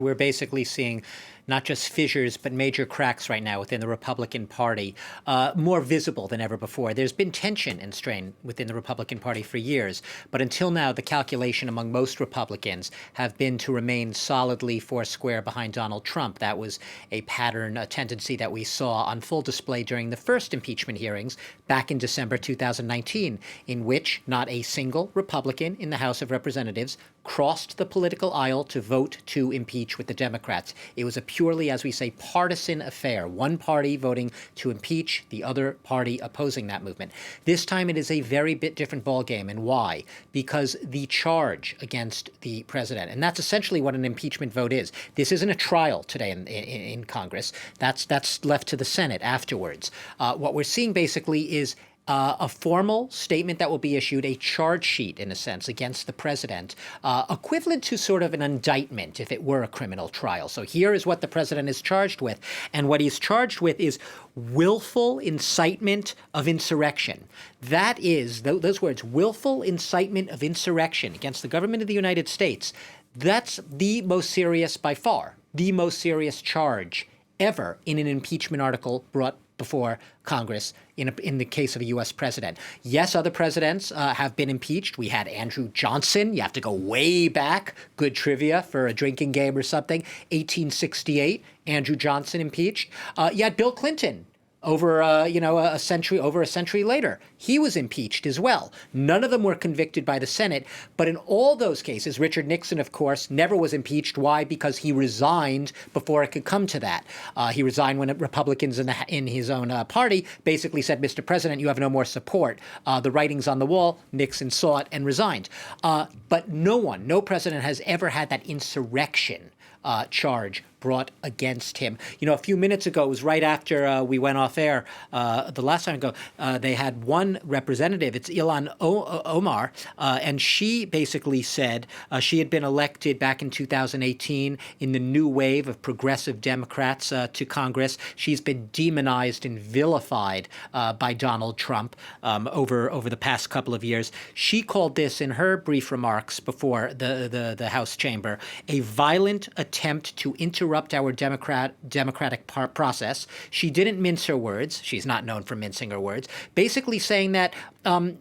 We're basically seeing not just fissures, but major cracks right now within the Republican Party, more visible than ever before. There's been tension and strain within the Republican Party for years, but until now, the calculation among most Republicans have been to remain solidly foursquare behind Donald Trump. That was a pattern, a tendency that we saw on full display during the first impeachment hearings back in December 2019, in which not a single Republican in the House of Representatives crossed the political aisle to vote to impeach with the Democrats. It was a purely, as we say, partisan affair. One party voting to impeach, the other party opposing that movement. This time it is a very bit different ballgame. And why? Because the charge against the president, and that's essentially what an impeachment vote is. This isn't a trial today in Congress. That's left to the Senate afterwards. What we're seeing basically is a formal statement that will be issued, a charge sheet, in a sense, against the president, equivalent to sort of an indictment if it were a criminal trial. So here is what the president is charged with. And what he's charged with is willful incitement of insurrection. That is, those words, willful incitement of insurrection against the government of the United States. That's the most serious, by far, the most serious charge ever in an impeachment article brought before Congress in the case of a U.S. president. Yes, other presidents have been impeached. We had Andrew Johnson. You have to go way back. Good trivia for a drinking game or something. 1868, Andrew Johnson impeached. You had Bill Clinton. Over over a century later, he was impeached as well. None of them were convicted by the Senate, but in all those cases, Richard Nixon, of course, never was impeached. Why? Because he resigned before it could come to that. He resigned when Republicans in his own party basically said, "Mr. President, you have no more support." The writing's on the wall. Nixon saw it and resigned. But no president has ever had that insurrection charge brought against him. A few minutes ago, it was right after we went off air the last time ago, they had one representative, it's Ilhan Omar, and she basically said she had been elected back in 2018 in the new wave of progressive Democrats to Congress. She's been demonized and vilified by Donald Trump over the past couple of years. She called this, in her brief remarks before the House chamber, a violent attempt to interrupt our democratic process. She didn't mince her words. She's not known for mincing her words. Basically saying that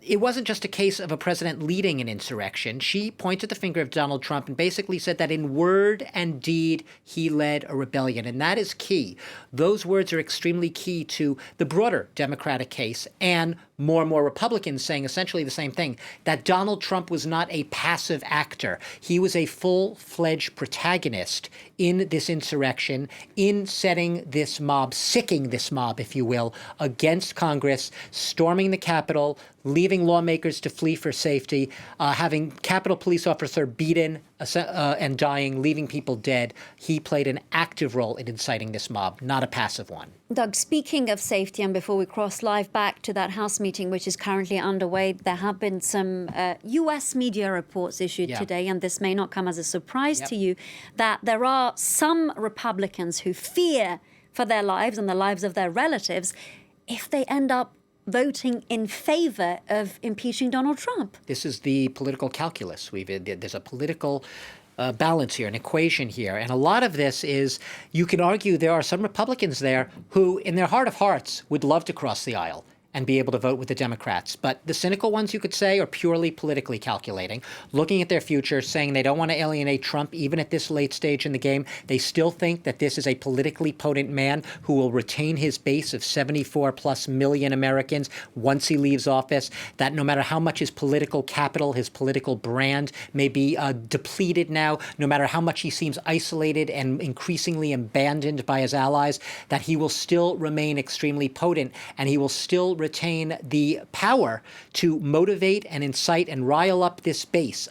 it wasn't just a case of a president leading an insurrection. She pointed the finger at Donald Trump and basically said that in word and deed, he led a rebellion. And that is key. Those words are extremely key to the broader Democratic case, and more Republicans saying essentially the same thing, that Donald Trump was not a passive actor. He was a full-fledged protagonist in this insurrection, in setting this mob, sicking this mob, if you will, against Congress, storming the Capitol, leaving lawmakers to flee for safety, having Capitol Police officer beaten and dying, leaving people dead. He played an active role in inciting this mob, not a passive one. Doug, speaking of safety, and before we cross live back to that House meeting, which is currently underway, there have been some U.S. media reports issued today, and this may not come as a surprise to you, that there are some Republicans who fear for their lives and the lives of their relatives if they end up voting in favor of impeaching Donald Trump. This is the political calculus. There's a political balance here, an equation here. And a lot of this is, you can argue there are some Republicans there who, in their heart of hearts, would love to cross the aisle and be able to vote with the Democrats. But the cynical ones, you could say, are purely politically calculating, looking at their future, saying they don't want to alienate Trump even at this late stage in the game. They still think that this is a politically potent man who will retain his base of 74+ million Americans once he leaves office, that no matter how much his political capital, his political brand may be depleted now, no matter how much he seems isolated and increasingly abandoned by his allies, that he will still remain extremely potent, and he will still retain the power to motivate and incite and rile up this base